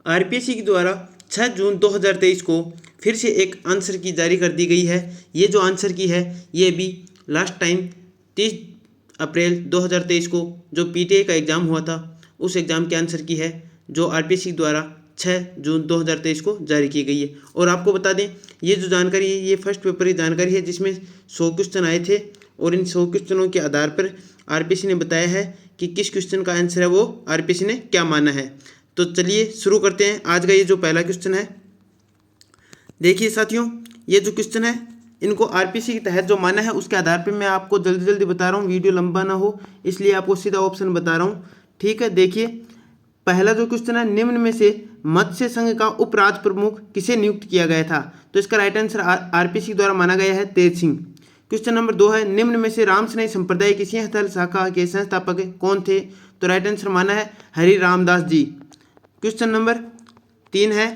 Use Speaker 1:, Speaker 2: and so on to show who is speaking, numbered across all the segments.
Speaker 1: RPSC के द्वारा 6 जून 2023 को फिर से एक आंसर की जारी कर दी गई है। ये जो आंसर की है ये भी लास्ट टाइम 30 अप्रैल 2023 को जो पीटीआई का एग्ज़ाम हुआ था उस एग्ज़ाम के आंसर की है, जो आरपीएससी द्वारा 6 जून 2023 को जारी की गई है। और आपको बता दें ये जो जानकारी है ये फर्स्ट पेपर की जानकारी है, जिसमें 100 क्वेश्चन आए थे और इन 100 क्वेश्चनों के आधार पर आरपीएससी ने बताया है कि किस क्वेश्चन का आंसर है वो आरपीएससी ने क्या माना है। तो चलिए शुरू करते हैं। आज का ये जो पहला क्वेश्चन है, देखिए साथियों, ये जो क्वेश्चन है इनको आरपीएससी के तहत जो माना है उसके आधार पर मैं आपको जल्दी जल्दी बता रहा हूँ, वीडियो लंबा ना हो इसलिए आपको सीधा ऑप्शन बता रहा हूँ। ठीक है, देखिए पहला जो क्वेश्चन है, निम्न में से मत्स्य संघ का उपराज प्रमुख किसे नियुक्त किया गया था? तो इसका राइट आंसर आरपीएससी द्वारा माना गया है तेज सिंह। क्वेश्चन नंबर 2 है, निम्न में से रामसनई संप्रदाय की सिंहस्थल शाखा के संस्थापक कौन थे? तो राइट आंसर माना है हरि रामदास जी। क्वेश्चन नंबर 3 है,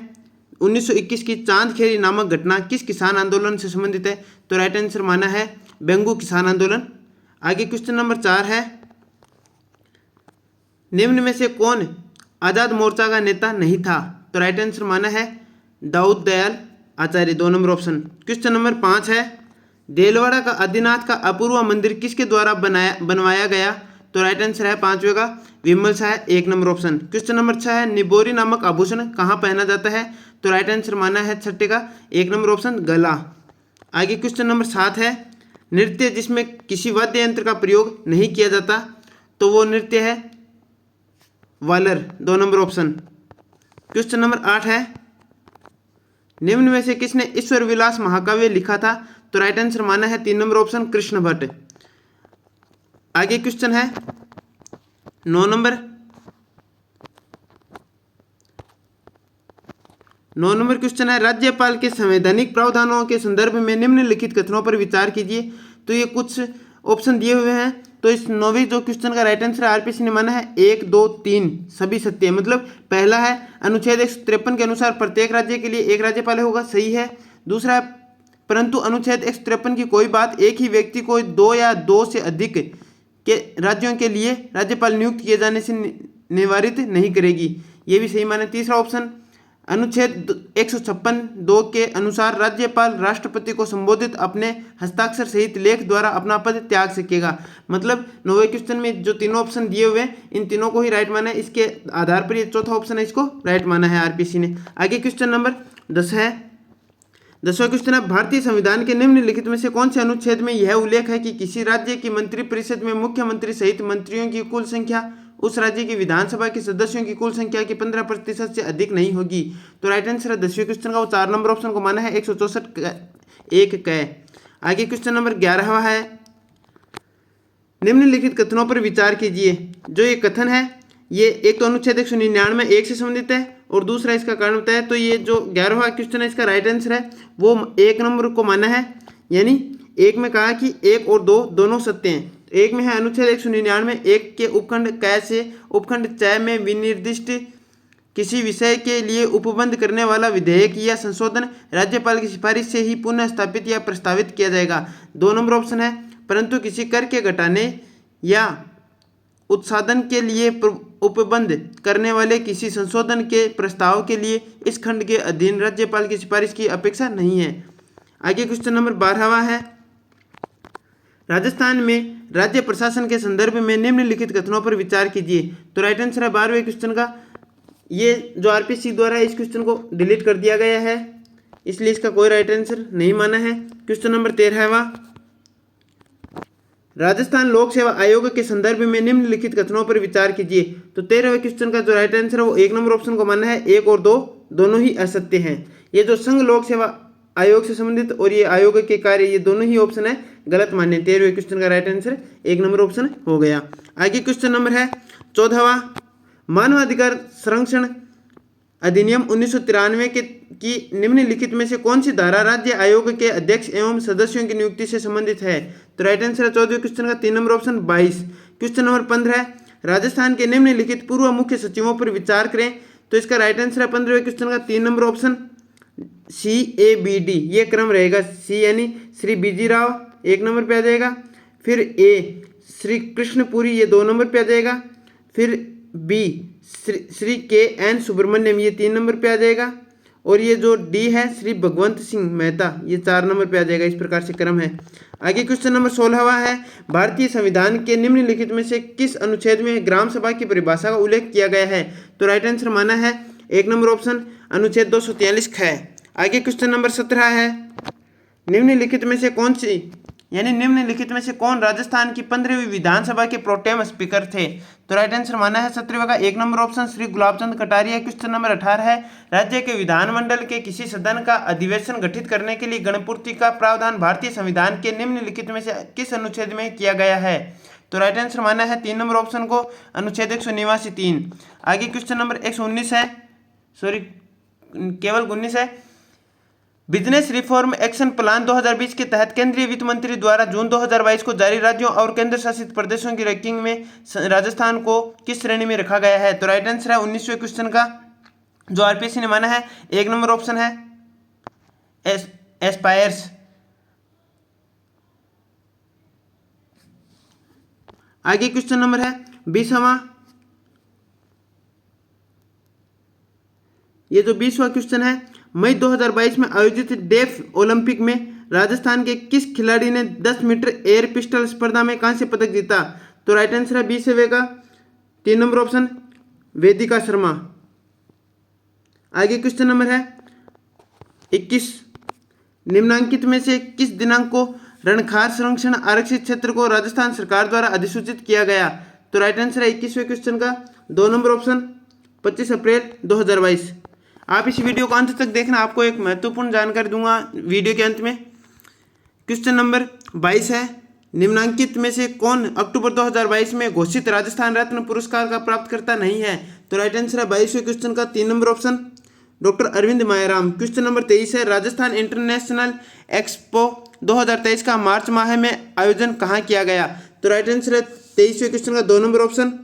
Speaker 1: 1921 की चांदखेड़ी नामक घटना किस किसान आंदोलन से संबंधित है? तो राइट आंसर माना है बेंगू किसान आंदोलन। आगे क्वेश्चन नंबर 4 है, निम्न में से कौन आजाद मोर्चा का नेता नहीं था? तो राइट आंसर माना है दाऊद दयाल आचार्य, 2 नंबर ऑप्शन। क्वेश्चन नंबर 5 है, देलवाड़ा का आदिनाथ का अपूर्व मंदिर किसके द्वारा बनवाया गया? तो राइट आंसर है 5वें का Vimal Shah, 1 number option. Question number 6 है, निबोरी नामक आभूषण कहाँ पहना जाता है? तो राइट आंसर माना है 6 का 1 नंबर ऑप्शन गला। आगे क्वेश्चन नंबर 7 है, नृत्य जिसमें किसी वाद्य यंत्र का प्रयोग नहीं किया जाता तो वो नृत्य है वालर, 2 नंबर ऑप्शन। क्वेश्चन नंबर 8 है, निम्न में से किसने ईश्वर विलास महाकाव्य लिखा था? तो राइट आंसर माना है 3 नंबर ऑप्शन कृष्ण भट्ट। आगे क्वेश्चन है 9 नंबर क्वेश्चन है, राज्यपाल के संवैधानिक प्रावधानों के संदर्भ में निम्नलिखित कथनों पर विचार कीजिए। तो ये कुछ ऑप्शन दिए हुए हैं, तो इस 9वीं जो क्वेश्चन का राइट आंसर आरपीएससी ने माना है 1, 2, 3 सभी सत्य है। मतलब पहला है अनुच्छेद 153 के अनुसार प्रत्येक राज्य के लिए एक राज्यपाल होगा, सही है। दूसरा है, परंतु अनुच्छेद 153 की कोई बात एक ही व्यक्ति को 2 या 2 से अधिक के राज्यों के लिए राज्यपाल नियुक्त किए जाने से निवारित नहीं करेगी, ये भी सही माना। तीसरा ऑप्शन, अनुच्छेद 156(2) के अनुसार राज्यपाल राष्ट्रपति को संबोधित अपने हस्ताक्षर सहित लेख द्वारा अपना पद त्याग सकेगा। मतलब 9वें क्वेश्चन में जो तीनों ऑप्शन दिए हुए हैं इन तीनों को ही राइट माना है, इसके आधार पर ये चौथा ऑप्शन है इसको राइट माना है आरपीएससी ने। आगे क्वेश्चन नंबर 10 है, 10वां क्वेश्चन है, भारतीय संविधान के निम्नलिखित में से कौन से अनुच्छेद में यह उल्लेख है कि किसी राज्य की मंत्रिपरिषद में मुख्यमंत्री सहित मंत्रियों की कुल संख्या उस राज्य की विधानसभा के सदस्यों की कुल संख्या की 15% से अधिक नहीं होगी? तो राइट आंसर है 10वें क्वेश्चन का वो 4 नंबर ऑप्शन को माना है 164(1) क। आगे क्वेश्चन नंबर 11वां है, निम्नलिखित कथनों पर विचार कीजिए। जो ये कथन है ये एक तो अनुच्छेद 199 1 से संबंधित है और दूसरा इसका कारण बताया। तो ये जो 11वां क्वेश्चन है इसका राइट आंसर है वो 1 नंबर को माना है, यानी 1 में कहा कि 1 और 2 दोनों सत्य हैं। एक में है अनुच्छेद 199 1 के उपखंड क से उपखंड च में विनिर्दिष्ट किसी विषय के लिए उपबंध करने वाला विधेयक या संशोधन राज्यपाल की सिफारिश से ही पुनः स्थापित या प्रस्तावित किया जाएगा, 2 नंबर ऑप्शन है। परंतु किसी कर के घटाने या उत्साधन के लिए उपबंध करने वाले किसी संशोधन के प्रस्ताव के लिए इस खंड के अधीन राज्यपाल की सिफारिश की अपेक्षा नहीं है। आगे क्वेश्चन नंबर 12वां है, राजस्थान में राज्य प्रशासन के संदर्भ में निम्नलिखित कथनों पर विचार कीजिए। तो राइट आंसर है 12वें क्वेश्चन का, ये जो आरपीएससी द्वारा इस क्वेश्चन को डिलीट कर दिया गया है इसलिए इसका कोई राइट आंसर नहीं माना है। क्वेश्चन नंबर 13वां, राजस्थान लोक सेवा आयोग के संदर्भ में निम्नलिखित कथनों पर विचार कीजिए। तो 13वें क्वेश्चन का जो राइट आंसर है वो 1 नंबर ऑप्शन को माना है 1 और 2 दोनों ही असत्य हैं। ये जो संघ लोक सेवा आयोग से संबंधित और ये आयोग के कार्य ये दोनों ही ऑप्शन है गलत मान्य। 13वें क्वेश्चन का राइट आंसर 1 नंबर ऑप्शन हो गया। आगे क्वेश्चन नंबर है 14वां, मानवाधिकार संरक्षण अधिनियम 1993 की निम्नलिखित में से कौन सी धारा राज्य आयोग के अध्यक्ष एवं सदस्यों की नियुक्ति से संबंधित है? तो राइट आंसर है 14वें क्वेश्चन का 3 नंबर ऑप्शन 22। क्वेश्चन नंबर 15 है, राजस्थान के निम्नलिखित पूर्व मुख्य सचिवों पर विचार करें। तो इसका राइट आंसर है 15वें क्वेश्चन का 3 नंबर ऑप्शन CABD, ये क्रम रहेगा। C यानी श्री बीजी राव 1 नंबर पे आ जाएगा, फिर A श्री कृष्णपुरी ये 2 नंबर पे आ जाएगा, फिर B श्री के एन सुब्रमण्यम, ये 3 नंबर पे आ जाएगा। और ये जो डी है श्री भगवंत सिंह मेहता, ये 4 नंबर पे आ जाएगा। इस प्रकार से क्रम है। आगे क्वेश्चन नंबर 16वां है, भारतीय संविधान के निम्नलिखित में से किस अनुच्छेद में ग्राम सभा की परिभाषा का उल्लेख किया गया है? तो राइट आंसर माना है 1 नंबर ऑप्शन अनुच्छेद 243 ख। आगे क्वेश्चन नंबर 17 है, निम्नलिखित में से कौन सी निम्नलिखित में से कौन राजस्थान की 15वीं विधानसभा के प्रोटेम स्पीकर थे? तो राइट आंसर माना है 17वें का 1 number option Shri Gulabchand Kataria. Question number 18 है, राज्य के विधानमंडल के किसी सदन का अधिवेशन गठित करने के लिए गणपूर्ति का प्रावधान भारतीय संविधान के निम्नलिखित में से किस अनुच्छेद में किया गया है? तो राइट आंसर माना है 3 नंबर ऑप्शन को अनुच्छेद 189(3). आगे क्वेश्चन नंबर 119 है, केवल 19 है, बिजनेस रिफॉर्म एक्शन प्लान 2020 के तहत केंद्रीय वित्त मंत्री द्वारा जून 2022 को जारी राज्यों और केंद्र शासित प्रदेशों की रैंकिंग में राजस्थान को किस श्रेणी में रखा गया है? तो राइट आंसर है 19वें क्वेश्चन का, जो आरपीएससी ने माना है 1 नंबर ऑप्शन है एस्पायर्स। आगे क्वेश्चन नंबर है 20वां, ये जो 20वां क्वेश्चन है, मई 2022 में आयोजित डेफ ओलंपिक में राजस्थान के किस खिलाड़ी ने 10 मीटर एयर पिस्टल स्पर्धा में कांस्य पदक जीता? तो राइट आंसर है 20वें का 3 नंबर ऑप्शन वेदिका शर्मा। आगे क्वेश्चन नंबर है 21, निम्नांकित में से किस दिनांक को रणखार संरक्षण आरक्षित क्षेत्र को राजस्थान सरकार द्वारा अधिसूचित किया गया? तो राइट आंसर है 21वें क्वेश्चन का 2 नंबर ऑप्शन 25 अप्रैल 2022। आप इस वीडियो को अंत तक देखना, आपको एक महत्वपूर्ण जानकारी दूंगा वीडियो के अंत में। क्वेश्चन नंबर 22 है, निम्नांकित में से कौन अक्टूबर 2022 में घोषित राजस्थान रत्न पुरस्कार का प्राप्तकर्ता नहीं है? तो राइट आंसर है 22वें क्वेश्चन का 3 number option doctor Arvind Mayaram. Question number 23 है, राजस्थान इंटरनेशनल एक्सपो 2023 का मार्च माह में आयोजन कहाँ किया गया? तो राइट आंसर है 23वें क्वेश्चन का 2 number option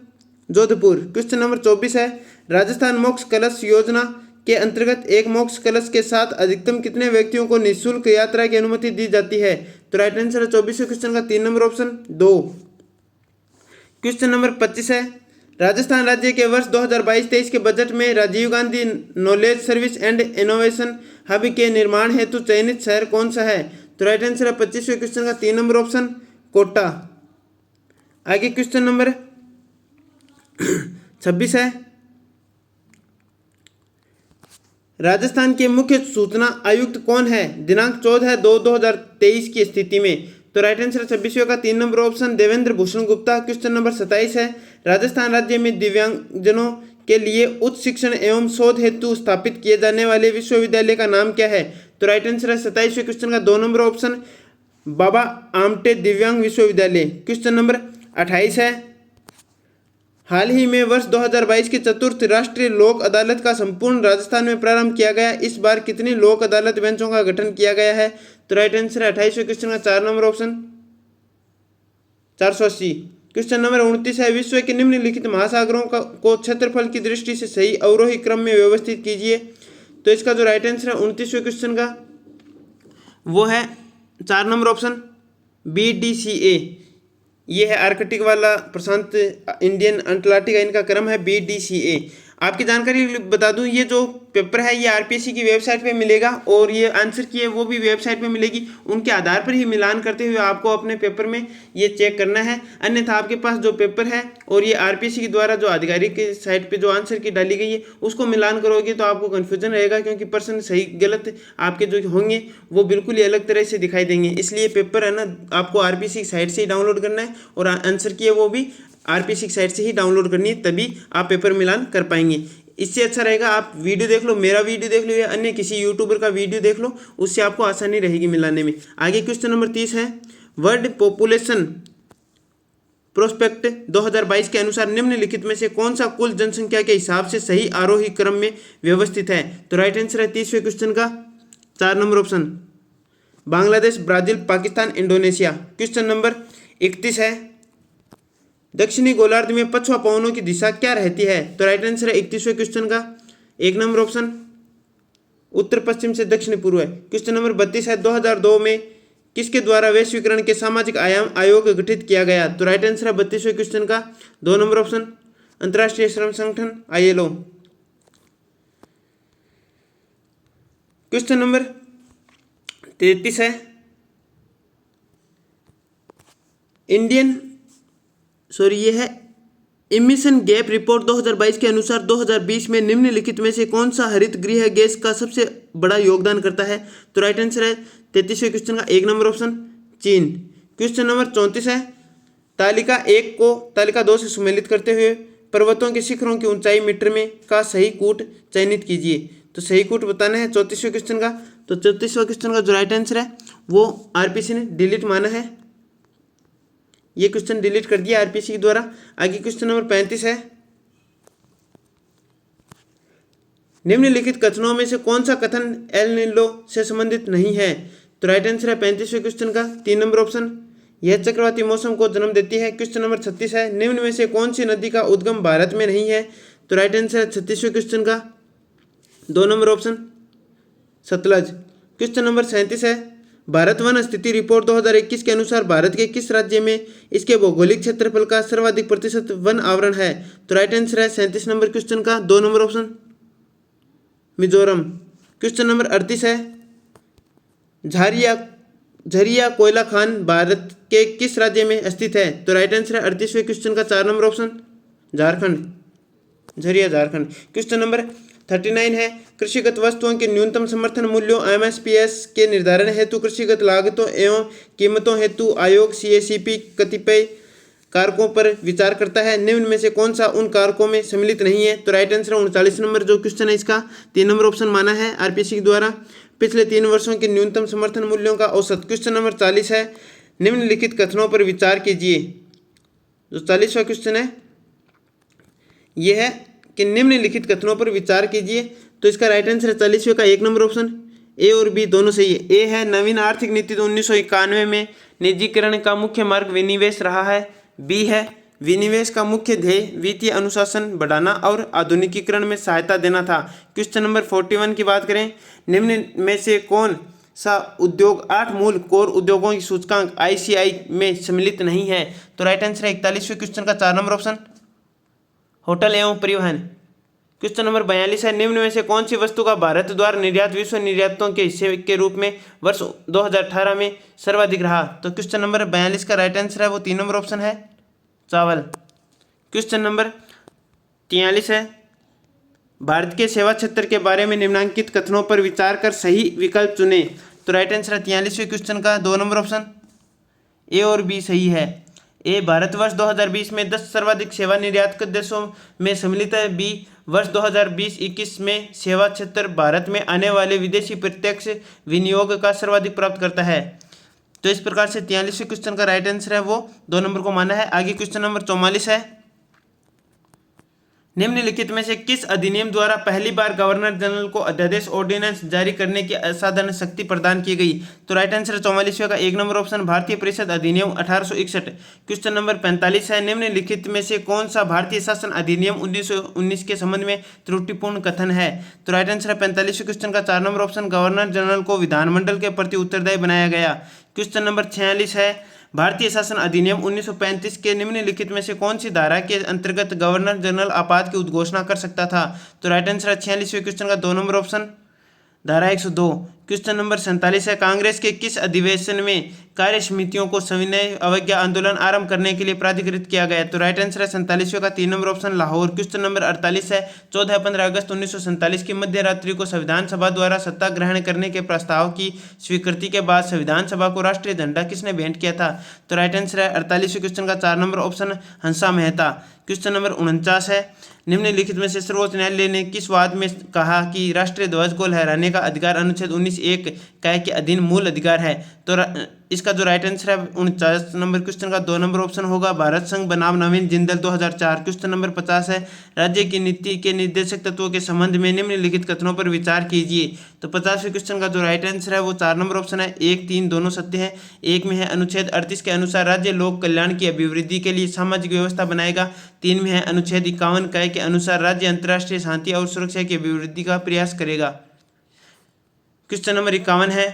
Speaker 1: Jodhpur. Question number 24 है, राजस्थान मोक्ष कलश योजना के अंतर्गत एक मोक्ष कलश के साथ अधिकतम कितने व्यक्तियों को निःशुल्क यात्रा की अनुमति दी जाती है? तो राइट आंसर है 24वें क्वेश्चन का 3 नंबर ऑप्शन 2। क्वेश्चन नंबर 25 है, राजस्थान राज्य के वर्ष 2022-23 के बजट में Rajiv Gandhi knowledge service and innovation hub के निर्माण हेतु चयनित शहर कौन सा है? तो राइट आंसर है 25वें क्वेश्चन का 3 नंबर ऑप्शन कोटा। आगे क्वेश्चन नंबर 26 है, राजस्थान के मुख्य सूचना आयुक्त कौन है दिनांक 14/2/2023 की स्थिति में? तो राइट आंसर 26वें का 3 number option Devendra Bhushan Gupta. Question number 27 है, राजस्थान राज्य में दिव्यांगजनों के लिए उच्च शिक्षण एवं शोध हेतु स्थापित किए जाने वाले विश्वविद्यालय का नाम क्या है? तो राइट आंसर है 27वें क्वेश्चन का 2 नंबर ऑप्शन बाबा आमटे दिव्यांग विश्वविद्यालय। क्वेश्चन नंबर 28 है, हाल ही में वर्ष 2022 की चतुर्थ राष्ट्रीय लोक अदालत का संपूर्ण राजस्थान में प्रारंभ किया गया। इस बार कितनी लोक अदालत बेंचों का गठन किया गया है? तो राइट आंसर है 28वें क्वेश्चन का 4 नंबर ऑप्शन 480। क्वेश्चन नंबर 29 है, विश्व के निम्नलिखित महासागरों को क्षेत्रफल की दृष्टि से सही अवरोही क्रम में व्यवस्थित कीजिए। तो इसका जो राइट आंसर है 29वें क्वेश्चन का वो है 4 नंबर ऑप्शन BDCA। ये है आर्कटिक वाला प्रशांत इंडियन अंटार्कटिका, इनका क्रम है BDCA। आपकी जानकारी बता दूं, ये जो पेपर है ये आरपीएससी की वेबसाइट पे मिलेगा और ये आंसर की है वो भी वेबसाइट पे मिलेगी। उनके आधार पर ही मिलान करते हुए आपको अपने पेपर में ये चेक करना है। अन्यथा आपके पास जो पेपर है और ये आरपीएससी के द्वारा जो आधिकारिक साइट पे जो आंसर की डाली गई है उसको मिलान करोगे तो आपको कन्फ्यूजन रहेगा, क्योंकि प्रश्न सही गलत आपके जो होंगे वो बिल्कुल ही अलग तरह से दिखाई देंगे। इसलिए पेपर है ना आपको आरपीएससी की साइट से ही डाउनलोड करना है और आंसर की है वो भी आरपीएससी की साइट से ही डाउनलोड करनी है, तभी आप पेपर मिलान कर पाएंगे। इससे अच्छा रहेगा आप वीडियो देख लो, मेरा वीडियो देख लो या अन्य किसी यूट्यूबर का वीडियो देख लो, उससे आपको आसानी रहेगी मिलाने में। आगे क्वेश्चन नंबर 30 है, वर्ल्ड पॉपुलेशन प्रोस्पेक्ट 2022 के अनुसार निम्नलिखित में से कौन सा कुल जनसंख्या के हिसाब से सही आरोही क्रम में व्यवस्थित है? तो राइट आंसर है 30वें क्वेश्चन का 4 number option Bangladesh, Brazil, Pakistan, Indonesia. Question number 31 है, दक्षिणी गोलार्ध में पछुआ पवनों की दिशा क्या रहती है? तो राइट आंसर है 31वें क्वेश्चन का 1 नंबर ऑप्शन उत्तर पश्चिम से दक्षिण पूर्व है। क्वेश्चन नंबर 32 है, 2002 में किसके द्वारा वैश्वीकरण के सामाजिक आयाम आयोग गठित किया गया? तो राइट आंसर है 32वें क्वेश्चन का 2 नंबर ऑप्शन अंतर्राष्ट्रीय श्रम संगठन ILO। क्वेश्चन नंबर 33 है ये है इमिशन गैप रिपोर्ट 2022 के अनुसार 2020 में निम्नलिखित में से कौन सा हरित गृह गैस का सबसे बड़ा योगदान करता है? तो राइट आंसर है 33वें क्वेश्चन का 1 नंबर ऑप्शन चीन। क्वेश्चन नंबर 34 है तालिका 1 को तालिका 2 से सुमेलित करते हुए पर्वतों के शिखरों की ऊंचाई मीटर में का सही कूट चयनित कीजिए। तो सही कूट बताना है 34वें क्वेश्चन का। तो 34वां क्वेश्चन का जो राइट आंसर है वो RPC ने डिलीट माना है, ये क्वेश्चन डिलीट कर दिया RPC के द्वारा। आगे क्वेश्चन नंबर 35 है निम्नलिखित कथनों में से कौन सा कथन एल नीनो से संबंधित नहीं है? तो राइट आंसर है 35वें क्वेश्चन का 3 नंबर ऑप्शन, यह चक्रवाती मौसम को जन्म देती है। क्वेश्चन नंबर 36 है निम्न में से कौन सी नदी का उद्गम भारत में नहीं है? तो राइट आंसर है 36वें क्वेश्चन का 2 number option Sutlej. Question number 37 है भारत वन स्थिति रिपोर्ट 2021 के अनुसार भारत के किस राज्य में इसके भौगोलिक क्षेत्रफल का सर्वाधिक प्रतिशत वन आवरण है? तो राइट आंसर है 37 नंबर क्वेश्चन का 2 number option Mizoram. Question number 38 है झरिया कोयला खान भारत के किस राज्य में स्थित है? तो राइट आंसर है 38वें क्वेश्चन का 4 number option Jharkhand, Jharia Jharkhand. Question number 39 है कृषिगत वस्तुओं के न्यूनतम समर्थन मूल्यों MSPS के निर्धारण हेतु कृषिगत लागतों एवं कीमतों हेतु आयोग CACP कतिपय कारकों पर विचार करता है, निम्न में से कौन सा उन कारकों में सम्मिलित नहीं है? तो राइट आंसर 39 नंबर जो क्वेश्चन है इसका 3 नंबर ऑप्शन माना है RPC के द्वारा पिछले 3 वर्षों के न्यूनतम समर्थन मूल्यों का औसत। क्वेश्चन नंबर 40 है निम्नलिखित कथनों पर विचार कीजिए। जो 40वां क्वेश्चन है यह है कि निम्नलिखित कथनों पर विचार कीजिए। तो इसका राइट आंसर है 40वें का 1 नंबर ऑप्शन A और B दोनों सही है। A है नवीन आर्थिक नीति 1991 में निजीकरण का मुख्य मार्ग विनिवेश रहा है। B है विनिवेश का मुख्य ध्येय वित्तीय अनुशासन बढ़ाना और आधुनिकीकरण में सहायता देना था। क्वेश्चन नंबर 41 की बात करें निम्न में से कौन सा उद्योग 8 मूल कोर उद्योगों की सूचकांक ICI में सम्मिलित नहीं है? तो राइट आंसर है 41वें क्वेश्चन का 4 नंबर ऑप्शन होटल एवं परिवहन। क्वेश्चन नंबर 42 है निम्न में से कौन सी वस्तु का भारत द्वारा निर्यात विश्व निर्यातों के हिस्से के रूप में वर्ष 2018 में सर्वाधिक रहा? तो क्वेश्चन नंबर 42 का राइट आंसर है वो 3 नंबर ऑप्शन है चावल। क्वेश्चन नंबर 43 है भारत के सेवा क्षेत्र के बारे में निम्नलिखित कथनों पर विचार कर सही विकल्प चुने। तो राइट आंसर है 43वें क्वेश्चन का 2 नंबर ऑप्शन A और B सही है। A भारतवर्ष 2020 में 10 सर्वाधिक सेवा निर्यातक देशों में सम्मिलित है। B वर्ष 2020-21 में सेवा क्षेत्र भारत में आने वाले विदेशी प्रत्यक्ष विनियोग का सर्वाधिक प्राप्त करता है। तो इस प्रकार से 43वें क्वेश्चन का राइट आंसर है वो 2 नंबर को माना है। आगे क्वेश्चन नंबर 44 है निम्नलिखित में से किस अधिनियम द्वारा पहली बार गवर्नर जनरल को अध्यादेश ऑर्डिनेंस जारी करने की असाधारण शक्ति प्रदान की गई? तो राइट आंसर 44वें का 1 नंबर ऑप्शन भारतीय परिषद अधिनियम 1861। क्वेश्चन नंबर 45 है निम्नलिखित में से कौन सा भारतीय शासन अधिनियम 1919 के संबंध में त्रुटिपूर्ण कथन है? तो राइट आंसर है 45वें क्वेश्चन का 4 नंबर ऑप्शन गवर्नर जनरल को विधानमंडल के प्रति उत्तरदायी बनाया गया। क्वेश्चन नंबर 46 है भारतीय शासन अधिनियम 1935 के निम्नलिखित में से कौन सी धारा के अंतर्गत गवर्नर जनरल आपात की उद्घोषणा कर सकता था? तो राइट आंसर है 46वें क्वेश्चन का 2 नंबर ऑप्शन धारा 102। क्वेश्चन नंबर 47 है कांग्रेस के किस अधिवेशन में कार्य समितियों को सविनय अवज्ञा आंदोलन आरंभ करने के लिए प्राधिकृत किया गया? तो राइट आंसर है 47वें का 3 number option Lahore. Question number 48 है 14-15 अगस्त 1947 की मध्य रात्रि को संविधान सभा द्वारा सत्ता ग्रहण करने के प्रस्ताव की स्वीकृति के बाद संविधान सभा को राष्ट्रीय झंडा किसने भेंट किया था? तो राइट आंसर है 48वें क्वेश्चन का 4 number option Hansa Mehta. Question number 49 है निम्नलिखित में से सर्वोच्च न्यायालय ने किस वाद में कहा कि राष्ट्रीय ध्वज को लहराने का अधिकार अनुच्छेद 19(1) क के अधीन मूल अधिकार है? तो इसका जो राइट आंसर है 49 नंबर क्वेश्चन का 2 नंबर ऑप्शन होगा भारत संघ बनाम नवीन जिंदल 2004। क्वेश्चन नंबर 50 है राज्य की नीति के निर्देशक तत्वों के संबंध में निम्नलिखित कथनों पर विचार कीजिए। तो 50वें क्वेश्चन का जो राइट आंसर है वो 4 नंबर ऑप्शन है 1, 3 दोनों सत्य है। 1 में है अनुच्छेद 38 के अनुसार राज्य लोक कल्याण की अभिवृद्धि के लिए सामाजिक व्यवस्था बनाएगा। 3 में है अनुच्छेद 51 क के अनुसार राज्य अंतर्राष्ट्रीय शांति और सुरक्षा की अभिवृद्धि का प्रयास करेगा। क्वेश्चन नंबर 51 है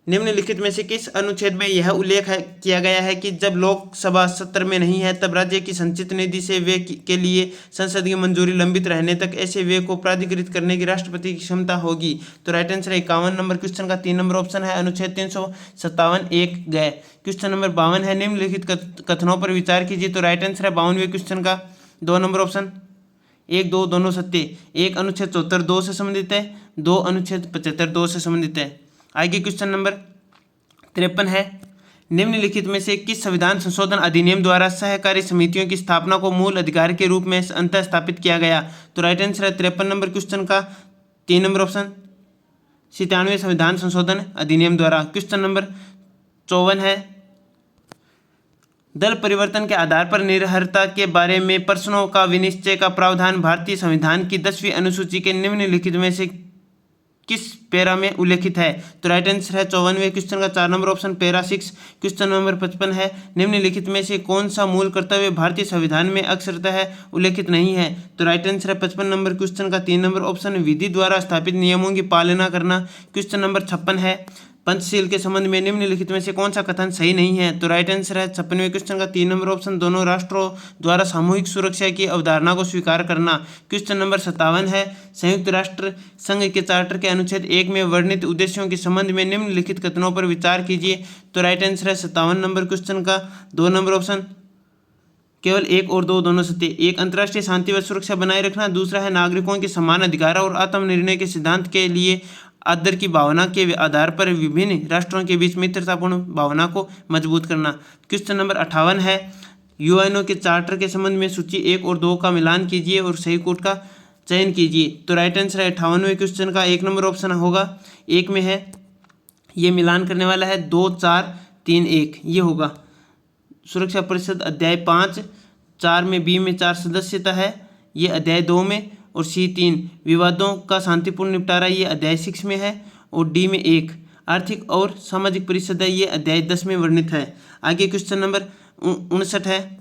Speaker 1: निम्नलिखित में से किस अनुच्छेद में यह उल्लेख किया गया है कि जब लोकसभा सत्र में नहीं है तब राज्य की संचित निधि से व्यय के लिए संसद की मंजूरी लंबित रहने तक ऐसे व्यय को प्राधिकृत करने की राष्ट्रपति की क्षमता होगी? तो राइट आंसर 51 नंबर क्वेश्चन का 3 नंबर ऑप्शन है अनुच्छेद 357 एक गए। क्वेश्चन नंबर 52 है निम्नलिखित कथनों पर विचार कीजिए। तो राइट आंसर है 52वें क्वेश्चन का 2 नंबर ऑप्शन 1 2 दोनों सत्य। एक अनुच्छेद 74 2 से संबंधित है, 2 अनुच्छेद 75 2 से संबंधित है। आगे क्वेश्चन नंबर 53 है निम्नलिखित में से किस संविधान संशोधन अधिनियम द्वारा सहकारी समितियों की स्थापना को मूल अधिकार के रूप में अंतः स्थापित किया गया? तो राइट आंसर है 53 नंबर क्वेश्चन का 3 नंबर ऑप्शन 97वें संविधान संशोधन अधिनियम द्वारा। क्वेश्चन नंबर 54 है दल परिवर्तन के आधार पर निर्भरता के बारे में प्रश्नों का विनिश्चय का प्रावधान भारतीय संविधान की 10वीं अनुसूची के निम्नलिखित में से किस पैरा में उल्लेखित है? तो राइट आंसर है 54वें क्वेश्चन का 4 number option para 6। Question number 55 है निम्नलिखित में से कौन सा मूल कर्तव्य भारतीय संविधान में अक्षरतः उल्लेखित नहीं है? तो राइट आंसर है 55 नंबर क्वेश्चन का 3 नंबर ऑप्शन विधि द्वारा स्थापित नियमों की पालना करना। क्वेश्चन नंबर 56 है पंचशील के संबंध में निम्नलिखित में से कौन सा कथन सही नहीं है? तो राइट आंसर है 56वें क्वेश्चन का 3 नंबर ऑप्शन दोनों राष्ट्रों द्वारा सामूहिक सुरक्षा की अवधारणा को स्वीकार करना। क्वेश्चन नंबर 57 है संयुक्त राष्ट्र संघ के चार्टर के अनुच्छेद 1 में वर्णित उद्देश्यों के संबंध में निम्नलिखित कथनों पर विचार कीजिए। तो राइट आंसर है 57 नंबर क्वेश्चन का 2 नंबर ऑप्शन केवल 1 और 2 दोनों सत्य। एक अंतर्राष्ट्रीय शांति व सुरक्षा बनाए रखना, दूसरा है नागरिकों के समान अधिकार और आत्मनिर्णय के सिद्धांत के लिए आदर की भावना के आधार पर विभिन्न राष्ट्रों के बीच मित्रतापूर्ण भावना को मजबूत करना। क्वेश्चन नंबर 58 है यूएनओ के चार्टर के संबंध में सूची 1 और 2 का मिलान कीजिए और सही कोड का चयन कीजिए। तो राइट आंसर है 58वें क्वेश्चन का 1 नंबर ऑप्शन होगा। 1 में है ये मिलान करने वाला है 2 4 3 1 ये होगा। सुरक्षा परिषद अध्याय 5 4 में बी में 4 सदस्यता है ये अध्याय 2 में, और सी 3 विवादों का शांतिपूर्ण निपटारा ये अध्याय 6 में है, और डी में 1 आर्थिक और सामाजिक परिषद है ये अध्याय 10 में वर्णित है। आगे क्वेश्चन नंबर 59 है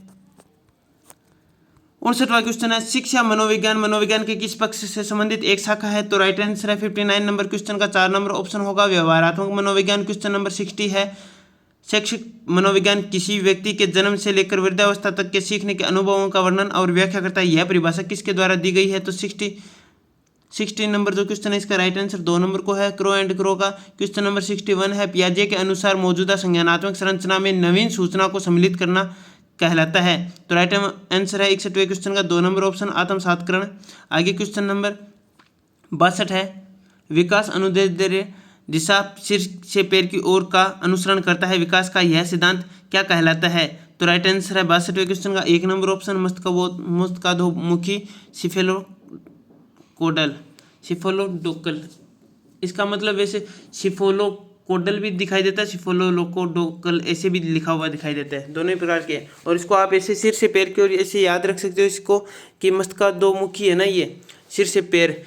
Speaker 1: 59वां क्वेश्चन है शिक्षा मनोविज्ञान के किस पक्ष से संबंधित एक शाखा है? तो राइट आंसर है 59 नंबर क्वेश्चन का 4 नंबर ऑप्शन होगा व्यवहारात्मक मनोविज्ञान। क्वेश्चन नंबर 60 है शैक्षिक मनोविज्ञान किसी व्यक्ति के जन्म से लेकर वृद्धावस्था तक के सीखने के अनुभवों का वर्णन और व्याख्या करता है। यह परिभाषा किसके द्वारा दी गई है? तो 60 नंबर जो क्वेश्चन है इसका राइट आंसर 2 नंबर को है क्रो एंड क्रो का। क्वेश्चन नंबर 61 है पियाजे के अनुसार मौजूदा संज्ञानात्मक संरचना में नवीन सूचना को सम्मिलित करना कहलाता है। तो राइट आंसर है 61वें क्वेश्चन का 2 नंबर ऑप्शन आत्मसातकरण। आगे क्वेश्चन नंबर 62 है विकास अनुदैर्ध्य दिशा सिर से पैर की ओर का अनुसरण करता है, विकास का यह सिद्धांत क्या कहलाता है? तो राइट आंसर है 62वें क्वेश्चन का 1 नंबर ऑप्शन मस्तकाधोमुखी सिफेलोडोकल। इसका मतलब वैसे सिफोलोकोडल भी दिखाई देता है, सिफोलोकोडोकल ऐसे भी लिखा हुआ दिखाई देता है, दोनों ही प्रकार के। और इसको आप ऐसे सिर से पैर की ओर ऐसे याद रख सकते हो इसको कि मस्तकाधोमुखी है ना ये सिर से पैर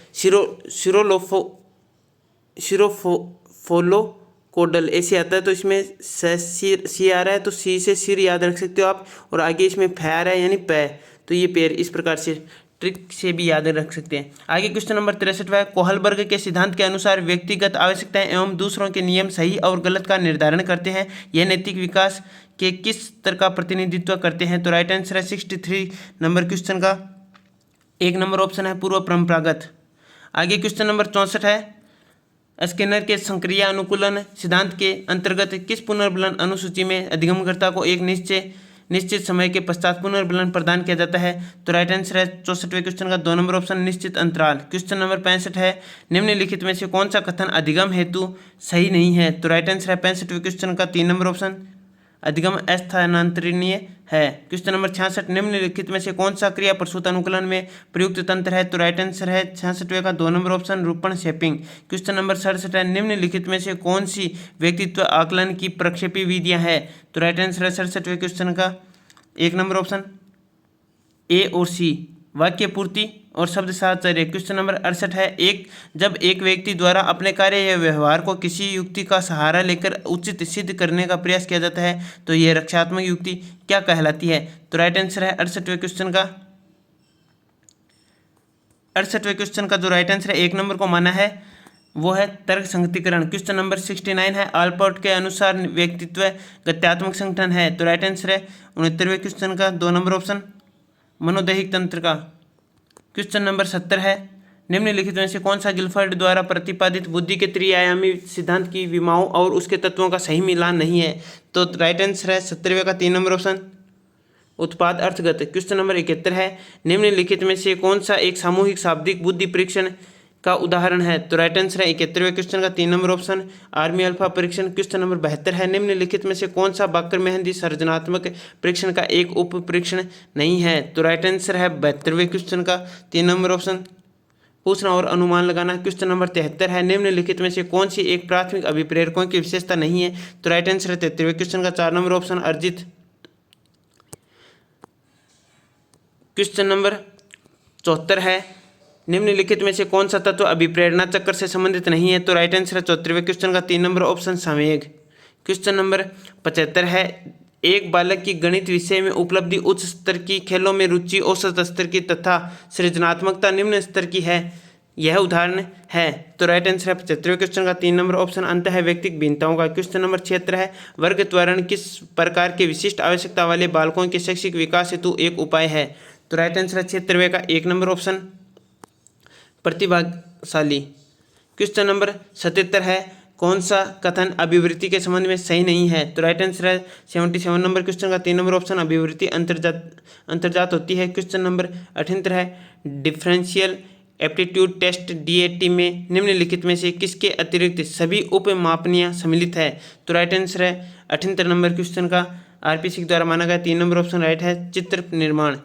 Speaker 1: सिरोफोलोकोडल ऐसे आता है। तो इसमें सी आ रहा है तो सी से सिर याद रख सकते हो आप, और आगे इसमें फै आ रहा है यानी पै, तो ये पैर इस प्रकार से ट्रिक से भी याद रख सकते हैं। आगे क्वेश्चन नंबर 63 है कोहलबर्ग के सिद्धांत के अनुसार व्यक्तिगत आवश्यकताएं एवं दूसरों के नियम सही और गलत का निर्धारण करते हैं, यह नैतिक विकास के किस स्तर का प्रतिनिधित्व करते हैं? तो राइट आंसर है 63 नंबर क्वेश्चन का 1 नंबर ऑप्शन है पूर्व परंपरागत। आगे क्वेश्चन नंबर 64 है स्किनर के संक्रिय अनुकूलन सिद्धांत के अंतर्गत किस पुनर्बलन अनुसूची में अधिगमकर्ता को एक निश्चित समय के पश्चात पुनर्बलन प्रदान किया जाता है? तो राइट आंसर है 64वें क्वेश्चन का 2 नंबर ऑप्शन निश्चित अंतराल। क्वेश्चन नंबर 65 है निम्नलिखित में से कौन सा कथन अधिगम हेतु सही नहीं है? तो राइट आंसर है 65वें क्वेश्चन का 3 नंबर ऑप्शन अधिगम अस्थानांतरणीय है। क्वेश्चन नंबर 66 निम्नलिखित में से कौन सा क्रिया प्रसूत अनुकूलन में प्रयुक्त तंत्र है? तो राइट आंसर है 66वें का 2 नंबर ऑप्शन रूपण शेपिंग। क्वेश्चन नंबर 67 है निम्नलिखित में से कौन सी व्यक्तित्व आकलन की प्रक्षेपी विधियां है? तो राइट आंसर है 67वें क्वेश्चन का 1 नंबर ऑप्शन ए और सी वाक्य पूर्ति और शब्द साहचर्य। क्वेश्चन नंबर 68 है जब एक व्यक्ति द्वारा अपने कार्य या व्यवहार को किसी युक्ति का सहारा लेकर उचित सिद्ध करने का प्रयास किया जाता है तो यह रक्षात्मक युक्ति क्या कहलाती है? तो राइट आंसर है 68वें क्वेश्चन का जो राइट आंसर है 1 नंबर को माना है वो है तर्क संगतीकरण। क्वेश्चन नंबर 69 है, आलपोर्ट के अनुसार व्यक्तित्व गत्यात्मक संगठन है, तो राइट आंसर है 69वें क्वेश्चन का 2 नंबर ऑप्शन मनोदैहिक तंत्र का। क्वेश्चन नंबर 70 है, निम्नलिखित में से कौन सा गिलफर्ड द्वारा प्रतिपादित बुद्धि के त्रिआयामी सिद्धांत की विमाओं और उसके तत्वों का सही मिलान नहीं है, तो राइट आंसर है 70वें का 3 नंबर ऑप्शन उत्पाद अर्थगत। क्वेश्चन नंबर 71 है, निम्नलिखित में से कौन सा एक सामूहिक शाब्दिक बुद्धि परीक्षण का उदाहरण है, तो राइट आंसर है 71वें क्वेश्चन का 3 नंबर ऑप्शन आर्मी अल्फा परीक्षण। क्वेश्चन नंबर 72 है, निम्नलिखित में से कौन सा बाकर मेहंदी सर्जनात्मक परीक्षण का एक उप परीक्षण नहीं है, तो राइट आंसर है 72वें क्वेश्चन का 3 नंबर ऑप्शन पूछना और अनुमान लगाना। क्वेश्चन नंबर 73 है, निम्नलिखित में से कौन सी एक प्राथमिक अभिप्रेरकों की विशेषता नहीं है, तो राइट आंसर है 73वें क्वेश्चन का 4 नंबर ऑप्शन अर्जित। क्वेश्चन नंबर 74 है, निम्नलिखित में से कौन सा तत्व अभिप्रेरणा चक्र से संबंधित नहीं है, तो राइट आंसर है 74वें क्वेश्चन का 3 नंबर ऑप्शन संवेग। क्वेश्चन नंबर 75 है, एक बालक की गणित विषय में उपलब्धि उच्च स्तर की, खेलों में रुचि औसत स्तर की तथा सृजनात्मकता निम्न स्तर की है, यह उदाहरण है, तो राइट आंसर है 75वें क्वेश्चन का 3 नंबर ऑप्शन अंत है व्यक्तिगत भिन्नताओं का। क्वेश्चन नंबर 76 है, वर्ग त्वरण किस प्रकार के विशिष्ट आवश्यकता वाले बालकों के शैक्षिक विकास हेतु एक उपाय है, तो राइट आंसर है 76वें का 1 नंबर ऑप्शन प्रतिभाशाली। क्वेश्चन नंबर 77 है, कौन सा कथन अभिवृत्ति के संबंध में सही नहीं है, तो राइट आंसर है 77 नंबर क्वेश्चन का 3 नंबर ऑप्शन अभिवृत्ति अंतर्जात होती है। क्वेश्चन नंबर 78 है, डिफरेंशियल एप्टीट्यूड टेस्ट डीएटी में निम्नलिखित में से किसके अतिरिक्त सभी उप मापनियाँ सम्मिलित है, तो राइट आंसर है 78 नंबर क्वेश्चन का आरपीसी के द्वारा माना गया 3 नंबर ऑप्शन राइट है चित्र निर्माण।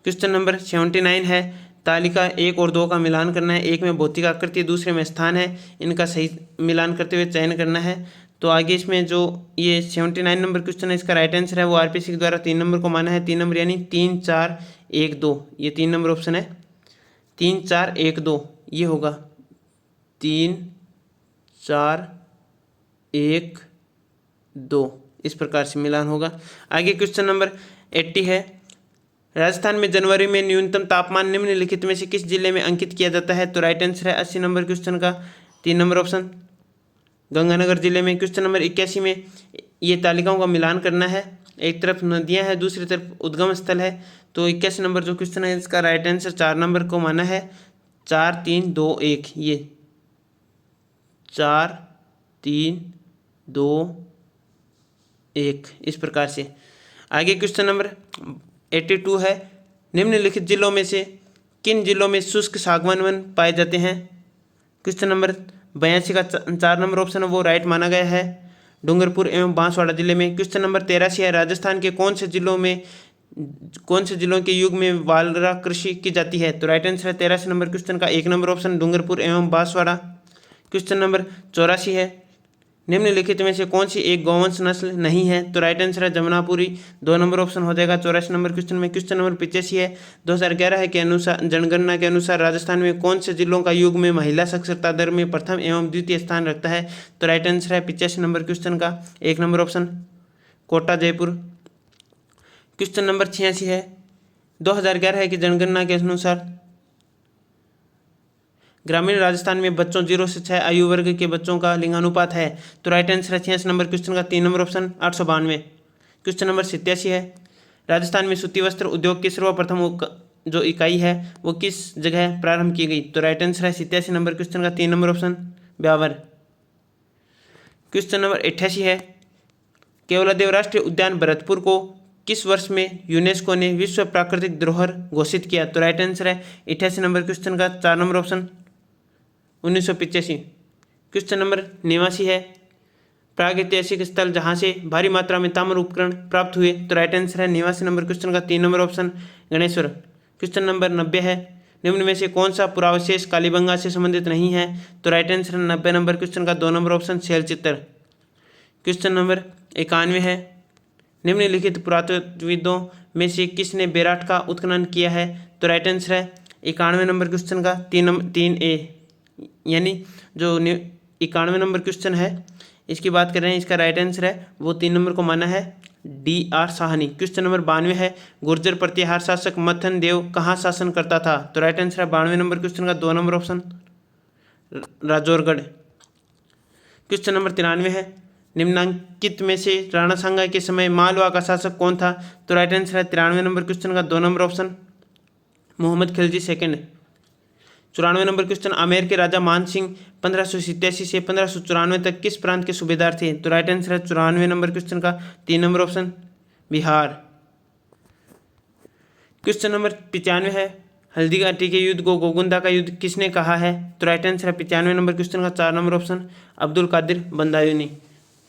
Speaker 1: क्वेश्चन नंबर 79 है, तालिका 1 और 2 का मिलान करना है, एक में भौतिक आकृति दूसरे में स्थान है, इनका सही मिलान करते हुए चयन करना है। तो आगे इसमें जो ये 79 नंबर क्वेश्चन है, इसका राइट आंसर है वो आरपीसी के द्वारा 3 नंबर को माना है, 3 नंबर यानी 3 4 1 2, ये 3 नंबर ऑप्शन है 3 4 1 2, ये होगा 3 4 1 2, इस प्रकार से मिलान होगा। आगे क्वेश्चन नंबर 80 है, राजस्थान में जनवरी में न्यूनतम तापमान निम्नलिखित में से किस जिले में अंकित किया जाता है, तो राइट आंसर है 80 नंबर क्वेश्चन का 3 नंबर ऑप्शन गंगानगर जिले में। क्वेश्चन नंबर 81 में ये तालिकाओं का मिलान करना है, एक तरफ नदियां हैं दूसरी तरफ उद्गम स्थल है, तो 81 नंबर जो क्वेश्चन है इसका राइट आंसर 4 नंबर को माना है 4 3 2 1, ये 4 3 2 1, इस प्रकार से। आगे क्वेश्चन नंबर 82 है, निम्नलिखित जिलों में से किन जिलों में शुष्क सागवान वन पाए जाते हैं, क्वेश्चन नंबर 82 का 4 नंबर ऑप्शन है वो राइट माना गया है डूंगरपुर एवं बांसवाड़ा जिले में। क्वेश्चन नंबर 83 है, राजस्थान के कौन से जिलों के युग में वालरा कृषि की जाती है, तो राइट आंसर है 83 नंबर क्वेश्चन का 1 नंबर ऑप्शन डूंगरपुर एवं बांसवाड़ा। क्वेश्चन नंबर 84 है, निम्नलिखित में से कौन सी एक गौवंश नस्ल नहीं है, तो राइट आंसर है जमुनापुरी, 2 नंबर ऑप्शन हो जाएगा 84 नंबर क्वेश्चन में। क्वेश्चन नंबर 85 है, 2011 के अनुसार जनगणना के अनुसार राजस्थान में कौन से जिलों का युग में महिला साक्षरता दर में प्रथम एवं द्वितीय स्थान रखता है, तो राइट आंसर है 85 नंबर क्वेश्चन का 1 number option Kota Jaipur. Question number 86 है, 2011 की जनगणना के अनुसार ग्रामीण राजस्थान में बच्चों 0 से 6 आयु वर्ग के बच्चों का लिंगानुपात है, तो राइट आंसर है 86 नंबर क्वेश्चन का 3 नंबर ऑप्शन 892। क्वेश्चन नंबर 87 है, राजस्थान में सूती वस्त्र उद्योग की सर्वप्रथम जो इकाई है वो किस जगह प्रारंभ की गई, तो राइट आंसर है 87 नंबर क्वेश्चन का 3 number option Beawar. Question number 88 है, केवलादेव राष्ट्रीय उद्यान भरतपुर को किस वर्ष में यूनेस्को ने विश्व प्राकृतिक धरोहर घोषित किया, तो राइट आंसर है 88 नंबर क्वेश्चन का 4 नंबर ऑप्शन 1985। क्वेश्चन नंबर 89 है, प्रागैतिहासिक स्थल जहाँ से भारी मात्रा में ताम्र उपकरण प्राप्त हुए, तो राइट आंसर है 89 नंबर क्वेश्चन का 3 number option Ganeshwar. Question number 90 है, निम्न में से कौन सा पुरावशेष कालीबंगा से संबंधित नहीं है, तो राइट आंसर है 90 नंबर क्वेश्चन का 2 नंबर ऑप्शन शैलचित्र। क्वेश्चन नंबर 91 है, निम्नलिखित पुरातत्वविदों में से किसने बेराट का उत्खनन किया है, तो राइट आंसर है 91 नंबर क्वेश्चन का 3A, यानी जो 91 नंबर क्वेश्चन है इसकी बात कर रहे हैं, इसका राइट आंसर है वो 3 नंबर को माना है DR साहनी। क्वेश्चन नंबर 92 है, गुर्जर प्रतिहार शासक मथन देव कहाँ शासन करता था, तो राइट आंसर है 92 नंबर क्वेश्चन का 2 number option Rajorgarh. Question number 93 है, निम्नांकित में से राणा सांगा के समय मालवा का शासक कौन था? तो राइट आंसर है 93 नंबर क्वेश्चन का 2 number option Mohammad Khilji second. 94 number question, Amer के राजा मान सिंह 1587 से 1594 तक किस प्रांत के सूबेदार थे? तो राइट आंसर है 94 नंबर क्वेश्चन का 3 number option Bihar. Question number 95 है, हल्दी घाटी के युद्ध को गोगुंदा का युद्ध किसने कहा है? तो राइट आंसर है 95 नंबर क्वेश्चन का 4 नंबर ऑप्शन अब्दुल कादिर बंदायूनी।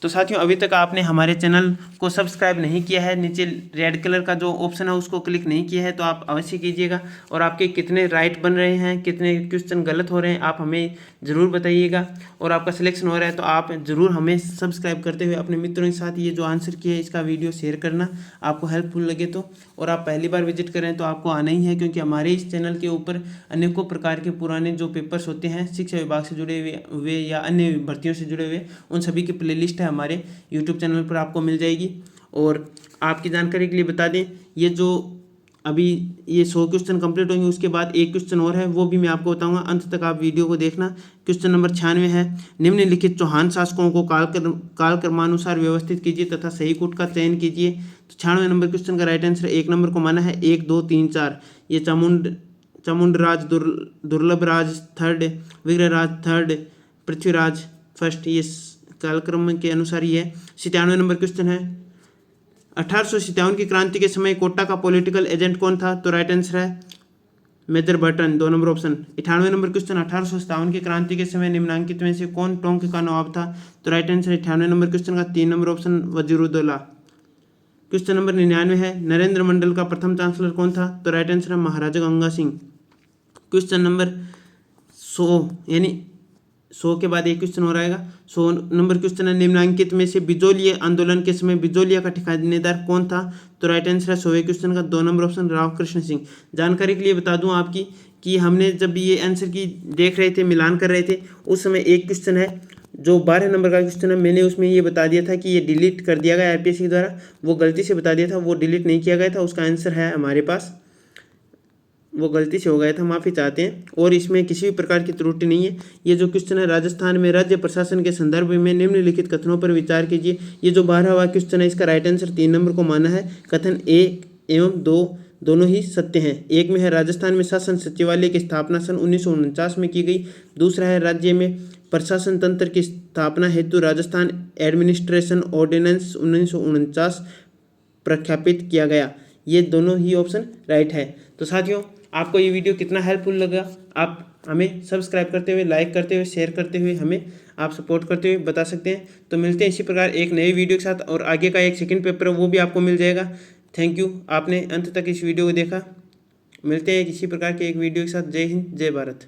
Speaker 1: तो साथियों, अभी तक आपने हमारे चैनल को सब्सक्राइब नहीं किया है, नीचे रेड कलर का जो ऑप्शन है उसको क्लिक नहीं किया है तो आप अवश्य कीजिएगा। और आपके कितने राइट बन रहे हैं, कितने क्वेश्चन गलत हो रहे हैं, आप हमें ज़रूर बताइएगा। और आपका सिलेक्शन हो रहा है तो आप ज़रूर हमें सब्सक्राइब करते हुए अपने मित्रों के साथ ये जो आंसर किया है इसका वीडियो शेयर करना, आपको हेल्पफुल लगे तो। और आप पहली बार विजिट करें तो आपको आना ही है, क्योंकि हमारे इस चैनल के ऊपर अनेकों प्रकार के पुराने जो पेपर्स होते हैं शिक्षा विभाग से जुड़े हुए या अन्य भर्तियों से जुड़े हुए, उन सभी की प्लेलिस्ट है हमारे यूट्यूब चैनल पर आपको मिल जाएगी। और आपकी जानकारी के लिए बता दें, ये जो अभी ये 100 क्वेश्चन कंप्लीट होंगे उसके बाद एक क्वेश्चन और है, वो भी मैं आपको बताऊंगा, अंत तक आप वीडियो को देखना। क्वेश्चन नंबर 96 है, निम्नलिखित चौहान शासकों को कालक्रमानुसार व्यवस्थित कीजिए तथा सही कूट का चयन कीजिए। तो 96 नंबर क्वेश्चन का राइट आंसर 1 नंबर को माना है 1 2 3 4। ये Chamundaraj Durlabhraj third, Vigraharaj third, Prithviraj first, ये कालक्रम के अनुसार ही है। 97 नंबर क्वेश्चन है, 1857 की क्रांति के समय कोटा का पॉलिटिकल एजेंट कौन था? तो राइट आंसर है major Burton, 2 number option. 98 number question, 1857 की क्रांति के समय निम्नांकित में से कौन टोंक का नवाब था? तो राइट आंसर 98 नंबर क्वेश्चन का 3 नंबर ऑप्शन वजीरुद्दौला। क्वेश्चन नंबर 99 है, नरेंद्र मंडल का प्रथम चांसलर कौन था? तो राइट आंसर है महाराजा गंगा सिंह। क्वेश्चन नंबर 100 यानी 100 के बाद एक क्वेश्चन हो रहेगा। 100 नंबर क्वेश्चन है, निम्नांकित में से बिजोलिया आंदोलन के समय बिजोलिया का ठिकानेदार कौन था? तो राइट आंसर है 100वें क्वेश्चन का 2 नंबर ऑप्शन राव कृष्ण सिंह। जानकारी के लिए बता दूं आपकी कि हमने जब ये आंसर की देख रहे थे, मिलान कर रहे थे, उस समय एक क्वेश्चन है जो 12 नंबर का क्वेश्चन है, मैंने उसमें ये बता दिया था कि ये डिलीट कर दिया गया आरपीएससी द्वारा, वो गलती से बता दिया था, वो डिलीट नहीं किया गया था। उसका आंसर है हमारे पास, वो गलती से हो गया था, माफ़ी चाहते हैं। और इसमें किसी भी प्रकार की त्रुटि नहीं है। ये जो क्वेश्चन है, राजस्थान में राज्य प्रशासन के संदर्भ में निम्नलिखित कथनों पर विचार कीजिए। ये जो 12वां क्वेश्चन है, इसका राइट आंसर 3 नंबर को माना है। कथन 1 एवं 2 दोनों ही सत्य हैं। एक में है, राजस्थान में शासन सचिवालय की स्थापना सन 1949 में की गई। दूसरा है, राज्य में प्रशासन तंत्र की स्थापना हेतु राजस्थान एडमिनिस्ट्रेशन ऑर्डिनेंस 1949 प्रख्यापित किया गया। ये दोनों ही ऑप्शन राइट है। तो साथियों, आपको ये वीडियो कितना हेल्पफुल लगा, आप हमें सब्सक्राइब करते हुए, लाइक करते हुए, शेयर करते हुए हमें आप सपोर्ट करते हुए बता सकते हैं। तो मिलते हैं इसी प्रकार एक नई वीडियो के साथ, और आगे का एक सेकंड पेपर है वो भी आपको मिल जाएगा। थैंक यू, आपने अंत तक इस वीडियो को देखा। मिलते हैं इसी प्रकार के एक वीडियो के साथ। जय हिंद, जय भारत।